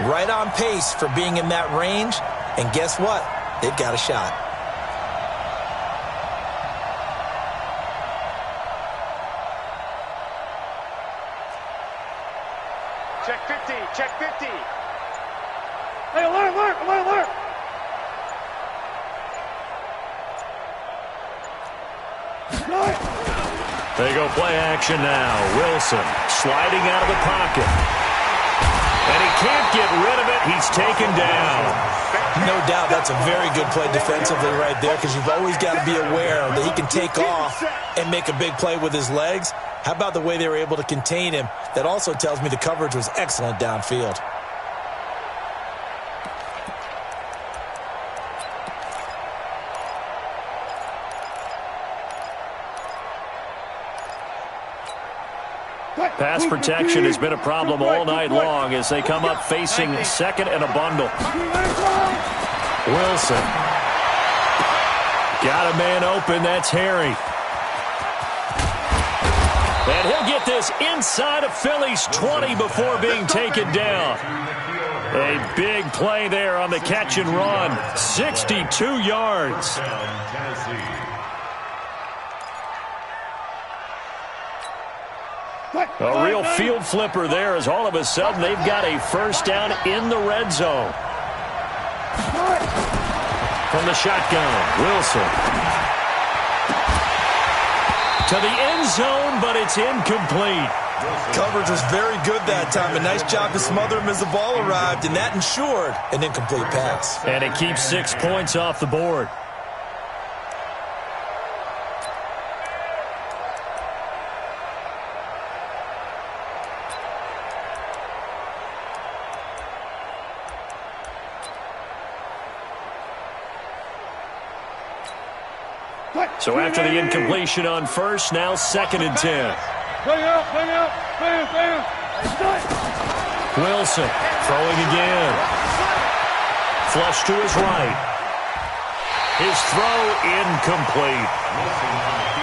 Right on pace for being in that range. And guess what? They've got a shot. Check 50. Check 50. Hey, alert. They go play action now. Wilson sliding out of the pocket. And he can't get rid of it. He's taken down. No doubt that's a very good play defensively right there because you've always got to be aware that he can take off and make a big play with his legs. How about the way they were able to contain him? That also tells me the coverage was excellent downfield. Pass protection has been a problem all night long as they come up facing 2nd and a bundle. Wilson. Got a man open. That's Harry. And he'll get this inside of Philly's 20 before being taken down. A big play there on the catch and run. 62 yards. A real field flipper there as all of a sudden they've got a first down in the red zone. From the shotgun, Wilson. To the end zone, but it's incomplete. Coverage was very good that time. A nice job to smother him as the ball arrived, and that ensured an incomplete pass. And it keeps 6 points off the board. So after the incompletion on first, now 2nd and 10. Bang out. Wilson throwing again. Flush to his right. His throw incomplete.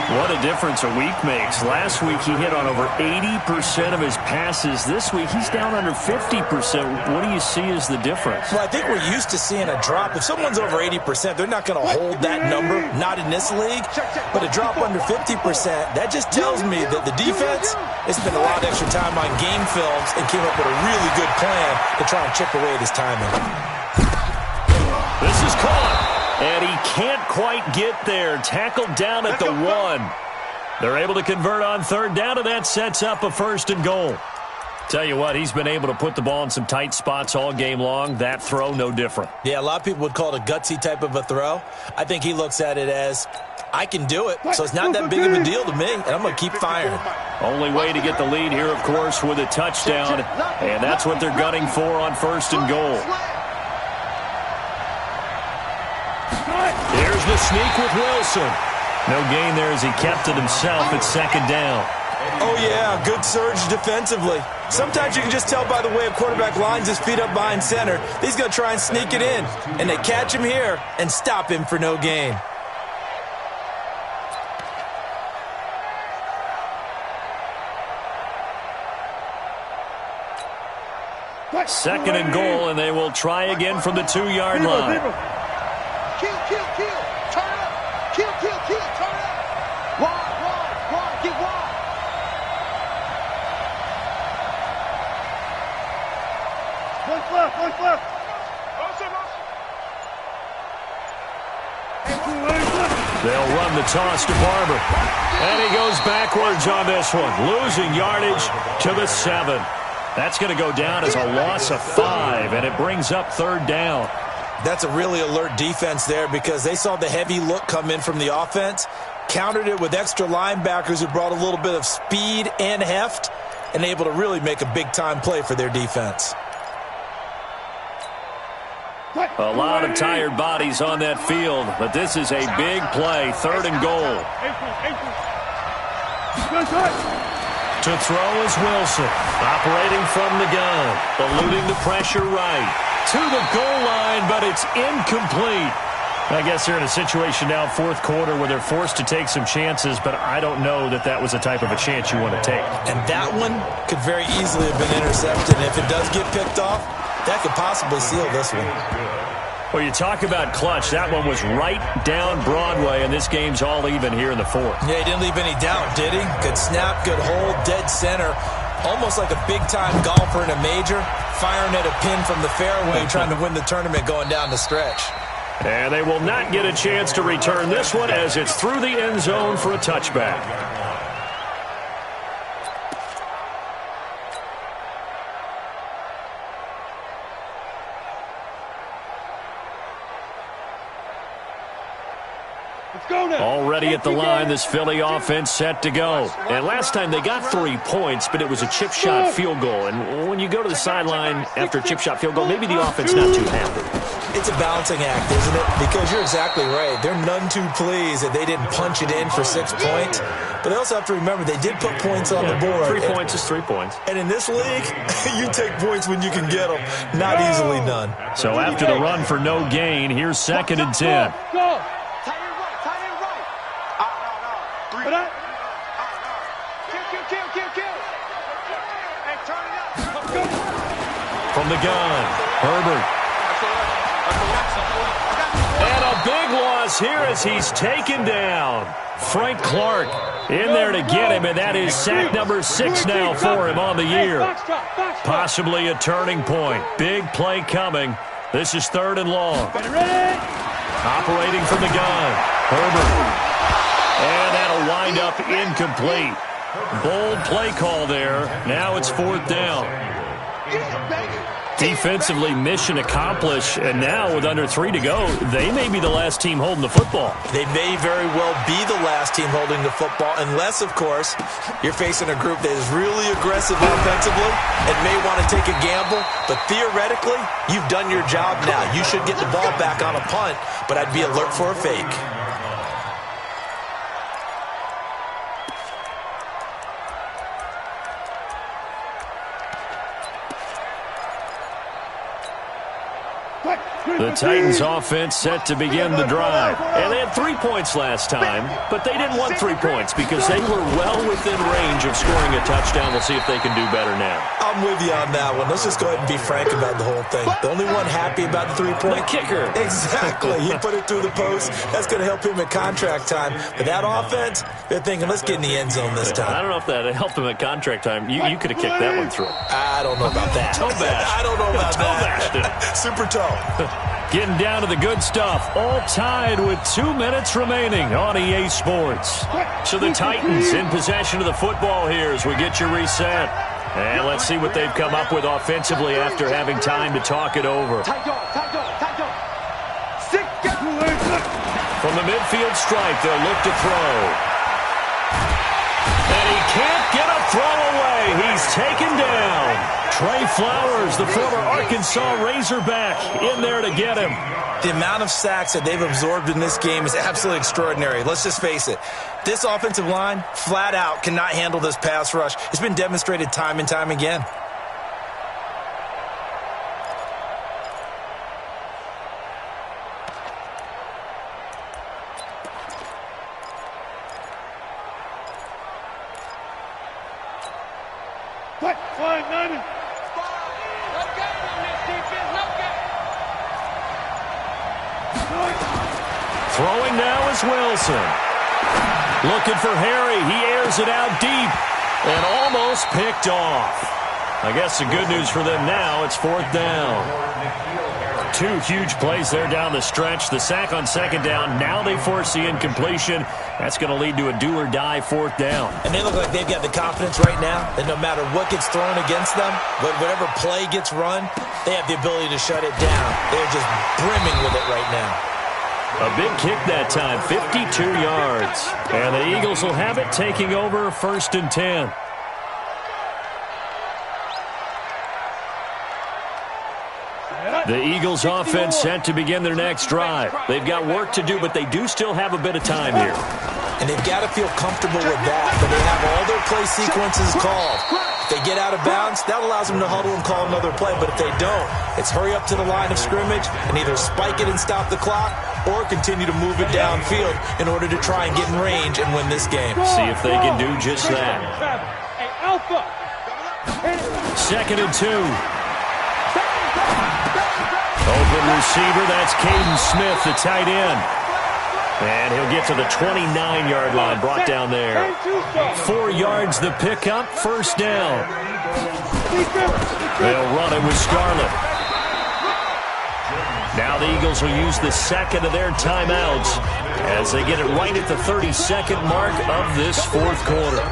What a difference a week makes. Last week he hit on over 80% of his passes. This week he's down under 50%. What do you see as the difference? Well, I think we're used to seeing a drop. If someone's over 80%, they're not going to hold that number, not in this league. But a drop under 50%, that just tells me that the defense They spent a lot of extra time on game films and came up with a really good plan to try and chip away at his timing. This is caught, and he can't quite get there. Tackled down at the 1. They're able to convert on third down, and that sets up a 1st and goal. Tell you what, he's been able to put the ball in some tight spots all game long. That throw, no different. Yeah, a lot of people would call it a gutsy type of a throw. I think he looks at it as, I can do it, so it's not that big of a deal to me, and I'm going to keep firing. Only way to get the lead here, of course, with a touchdown, and that's what they're gunning for on 1st and goal. Here's the sneak with Wilson. No gain there as he kept it himself at 2nd down. Oh, yeah, good surge defensively. Sometimes you can just tell by the way a quarterback lines his feet up behind center. He's going to try and sneak it in, and they catch him here and stop him for no gain. Second and goal, and they will try again from the 2-yard line. Kill, kill, kill. Turn it up. Kill, kill, kill. Turn it up. Wide. Get wide. One left. They'll run the toss to Barber. And he goes backwards on this one, losing yardage to the 7. That's going to go down as a loss of 5, and it brings up 3rd down. That's a really alert defense there because they saw the heavy look come in from the offense, countered it with extra linebackers who brought a little bit of speed and heft, and able to really make a big-time play for their defense. A lot of tired bodies on that field, but this is a big play, 3rd and goal. To throw is Wilson, operating from the gun, eluding the pressure right. To the goal line, but it's incomplete. I guess they're in a situation now, 4th quarter, where they're forced to take some chances, but I don't know that that was the type of a chance you want to take. And that one could very easily have been intercepted. And if it does get picked off, that could possibly seal this one. Well, you talk about clutch. That one was right down Broadway, and this game's all even here in the 4th. Yeah, he didn't leave any doubt, did he? Good snap, good hold, dead center. Almost like a big-time golfer in a major, firing at a pin from the fairway, trying to win the tournament going down the stretch. And they will not get a chance to return this one as it's through the end zone for a touchback. Already at the line, this Philly offense set to go. And last time they got 3 points, but it was a chip shot field goal. And when you go to the sideline after a chip shot field goal, maybe the offense not too happy. It's a balancing act, isn't it? Because you're exactly right. They're none too pleased that they didn't punch it in for 6 points. But they also have to remember they did put points on the board. 3 points is 3 points. And in this league, you take points when you can get them. Not easily done. So after the run for no gain, here's 2nd and 10. Go. From the gun, Herbert. And a big loss here as he's taken down. Frank Clark in there to get him, and that is sack number 6 now for him on the year. Possibly a turning point. Big play coming. This is 3rd and long. Operating from the gun, Herbert. And that'll wind up incomplete. Bold play call there. Now it's 4th down. Defensively, mission accomplished, and now with under 3 to go, they may be the last team holding the football. They may very well be the last team holding the football, unless, of course, you're facing a group that is really aggressive offensively and may want to take a gamble. But theoretically, you've done your job now. You should get the ball back on a punt, but I'd be alert for a fake. Quick. The Titans offense set to begin the drive. And they had 3 points last time, but they didn't want 3 points because they were well within range of scoring a touchdown. We'll see if they can do better now. I'm with you on that one. Let's just go ahead and be frank about the whole thing. The only one happy about the 3-point. The kicker. Exactly. He put it through the post. That's going to help him at contract time. But that offense, they're thinking, let's get in the end zone this time. I don't know if that helped him at contract time. You could have kicked that one through. I don't know about that. Toe bash. I don't know about that. Super toe. Getting down to the good stuff. All tied with 2 minutes remaining on EA Sports. So the Titans in possession of the football here as we get you reset. And let's see what they've come up with offensively after having time to talk it over. From the midfield stripe, they'll look to throw. And he can't get a throw away. He's taken down. Trey Flowers, the former Arkansas Razorback, in there to get him. The amount of sacks that they've absorbed in this game is absolutely extraordinary. Let's just face it. This offensive line, flat out, cannot handle this pass rush. It's been demonstrated time and time again. Throwing now is Wilson. Looking for Harry. He airs it out deep and almost picked off. I guess the good news for them now, it's 4th down. 2 huge plays there down the stretch. The sack on 2nd down. Now they force the incompletion. That's going to lead to a do-or-die 4th down. And they look like they've got the confidence right now that no matter what gets thrown against them, whatever play gets run, they have the ability to shut it down. They're just brimming with it right now. A big kick that time, 52 yards. And the Eagles will have it, taking over 1st and 10. The Eagles offense set to begin their next drive. They've got work to do, but they do still have a bit of time here. And they've got to feel comfortable with that, but they have all their play sequences called. If they get out of bounds, that allows them to huddle and call another play. But if they don't, it's hurry up to the line of scrimmage and either spike it and stop the clock or continue to move it downfield in order to try and get in range and win this game. See if they can do just that. 2nd and 2. Open receiver, that's Caden Smith, the tight end. And he'll get to the 29-yard line, brought down there. 4 yards the pickup, 1st down. They'll run it with Scarlett. Now the Eagles will use the 2nd of their timeouts as they get it right at the 32nd mark of this 4th quarter.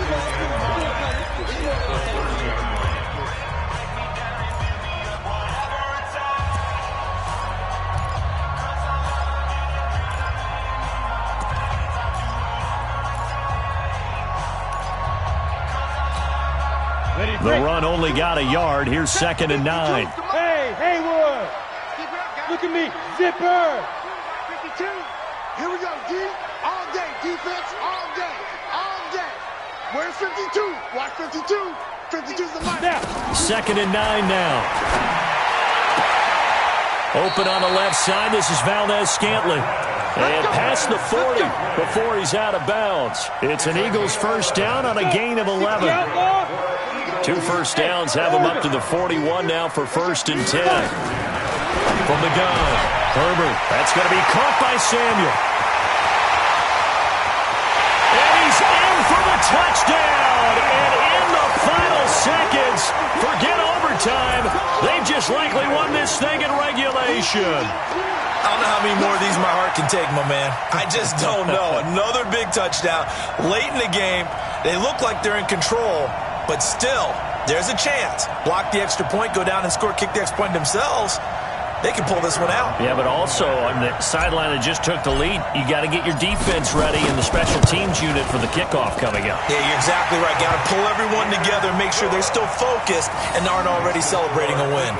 The run only got a yard. Here's 2nd and 9. Hey, Haywood. Look at me. Zipper. 52. Here we go, D. All day. Defense all day. All day. Where's 52? Watch 52. 52's the money. 2nd and 9 now. Open on the left side. This is Valdez-Scantling. And past the 40 before he's out of bounds. It's an Eagles 1st down on a gain of 11. 2 first downs have him up to the 41 now for 1st and 10. From the gun, Herbert. That's going to be caught by Samuel. And he's in for the touchdown. And in the final seconds, forget overtime. They've just likely won this thing in regulation. I don't know how many more of these my heart can take, my man. I just don't know. Another big touchdown late in the game. They look like they're in control, but still, there's a chance. Block the extra point, go down and score, kick the extra point themselves. They can pull this one out. Yeah, but also on the sideline that just took the lead, you got to get your defense ready in the special teams unit for the kickoff coming up. Yeah, you're exactly right. Got to pull everyone together, make sure they're still focused and aren't already celebrating a win.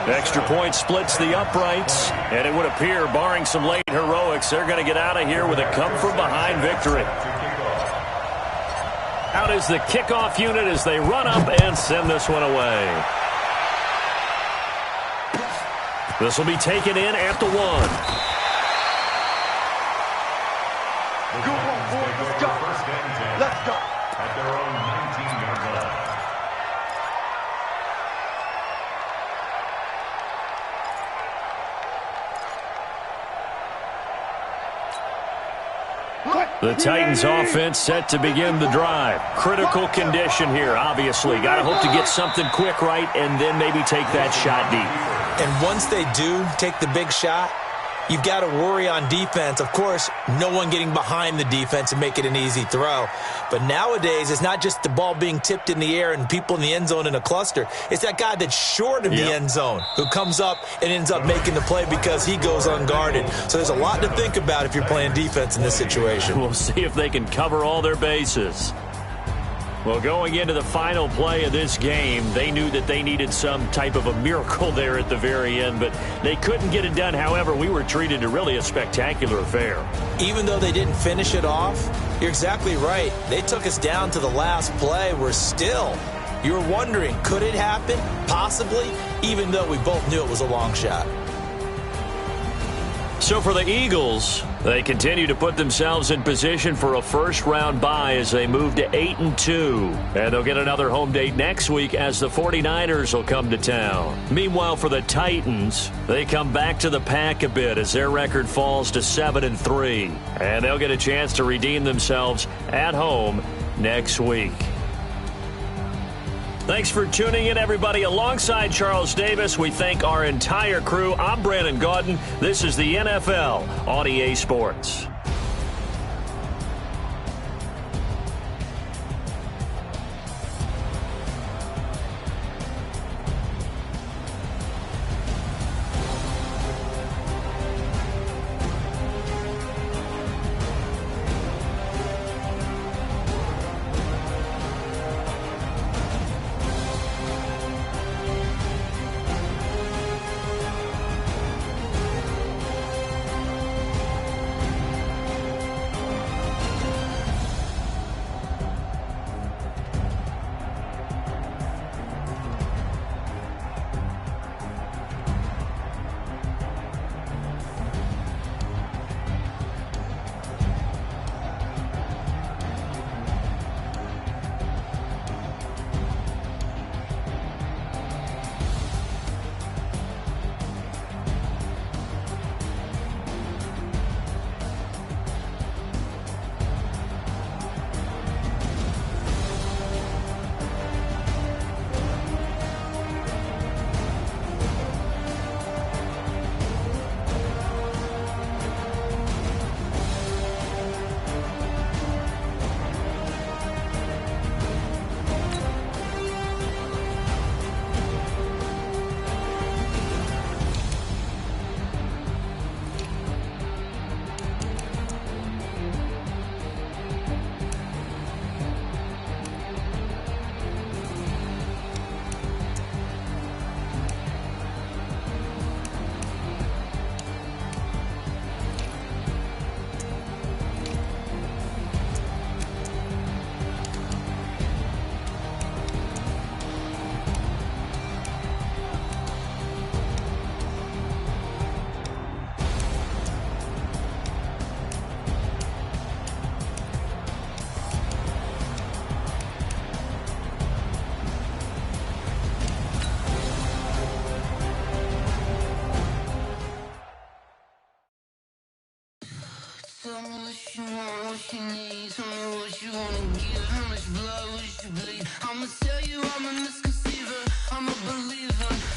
Extra point splits the uprights, and it would appear, barring some late heroics, they're going to get out of here with a come-from-behind victory. Out is the kickoff unit as they run up and send this one away. This will be taken in at the 1. Good one, boys. Let's go. Let's go. At their own 19-yard line. The Titans offense set to begin the drive. Critical condition here, obviously. Got to hope to get something quick right and then maybe take that shot deep. And once they do take the big shot, you've got to worry on defense. Of course, no one getting behind the defense and make it an easy throw. But nowadays, it's not just the ball being tipped in the air and people in the end zone in a cluster. It's that guy that's short of the end zone who comes up and ends up making the play because he goes unguarded. So there's a lot to think about if you're playing defense in this situation. We'll see if they can cover all their bases. Well, going into the final play of this game, they knew that they needed some type of a miracle there at the very end, but they couldn't get it done. However, we were treated to really a spectacular affair. Even though they didn't finish it off, you're exactly right. They took us down to the last play. You were wondering, could it happen? Possibly, even though we both knew it was a long shot. So for the Eagles, they continue to put themselves in position for a first-round bye as they move to 8-2. And they'll get another home date next week as the 49ers will come to town. Meanwhile, for the Titans, they come back to the pack a bit as their record falls to 7-3. And they'll get a chance to redeem themselves at home next week. Thanks for tuning in, everybody. Alongside Charles Davis, we thank our entire crew. I'm Brandon Gaudin. This is the NFL on EA Sports. Tell me what you want, what you need. Tell me what you wanna give. How much blood would you bleed? I'ma tell you I'm a misconceiver. I'm a believer.